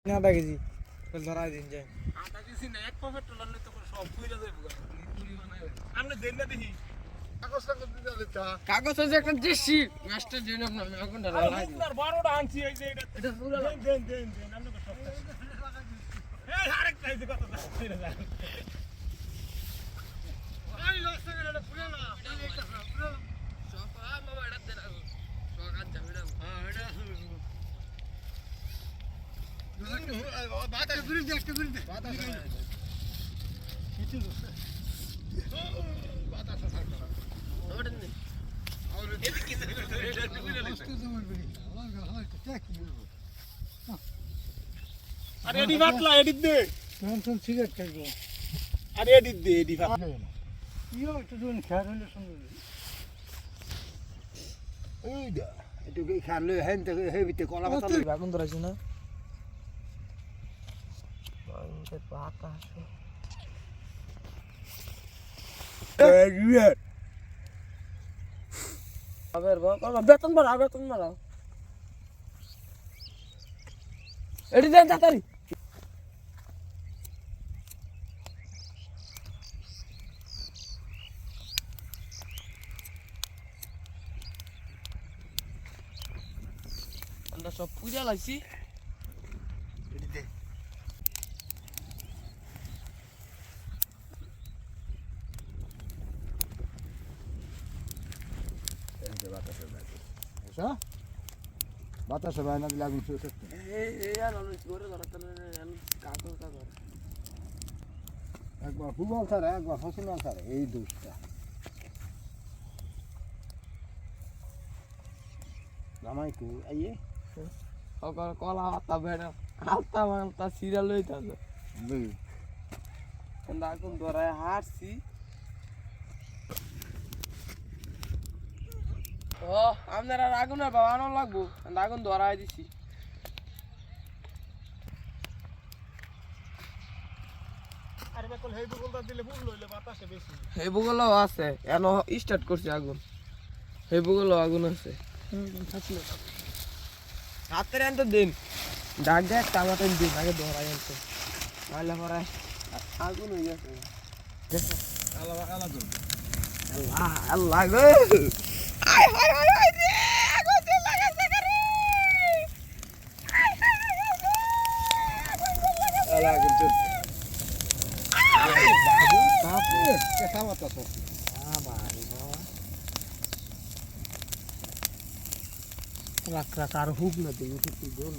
আধা কেজি ধরা দিন যায় আধা কেজি না এক পা পেট্রোল আনলে তো সব পুইরা যাইব আমরা দেন না দেখি কাগজ আছে একটা দেশি মাস্টার দেন আপনার এখন ধরা লাগে আপনার 12টা আনছি এই যে এটা পুরো দেন আমরা সব এই আরেকটা এই যে কত আই লস হয়ে গেল পুরো না সব মামা এটা দেন সব কাজ যাবে না হ্যাঁ এটা বাতা ঘুরে দে একটা ঘুরে দে বাতা কিছু বাতা সাথে করা ওটা নে আর এদিকে এটা ঘুরে লে কষ্ট জমা করি লাগা হয় তো চেক বলবো আরে এডি বাতলা এডি দে টেনশন সিগারেট খাইবো আরে এডি দে এডি বাতলা ইয়ো তো দুন খার হলে সুন্দর এই দা এটু কি খালে হেন তো হেবিতে কলা পাতা আগুন ধরাইছে না বাতাস বেতন বাড়াও এটি দেন তাড়াতাড়ি আমরা সব পূজা লাগছি বাতাসে বাইনা দিলে আগুন শুয়ে থাকতো একবার ফুটবল ছাড়ে একবার ফসল ছাড়ে এই দোষটা জামাই কো আইয়ে কলা পাতা বেড়া আলতা মালতা সিরিয়াল হইতাছে আগুন ধরায় হারছি ও আপনার আর আগুন আর বাবানো লাগবো আগুন ধরাই দিছি আরে বেকল হেই বগলটা দিলে ফুল লইলে বাতাসে বেশি এই বগলও আছে এন স্টার্ট করছে আগুন এই বগলও আগুন আছে হাতের আনতে দিন ডাক দেখ টামাটার দিন আগে ধরাই আনতে নাহলে পরে আগুন হয়ে গেছে আল্লাহ আল্লাহ আল্লাহ গো আয় হায় হায় হায় রে আগুন তো লাগাছে রে আল্লাহ আগুন চল বাপরে কেসা বাতাস বাড়ি বাবা রাখ রাখ আর হুক না দিবি তুই গোল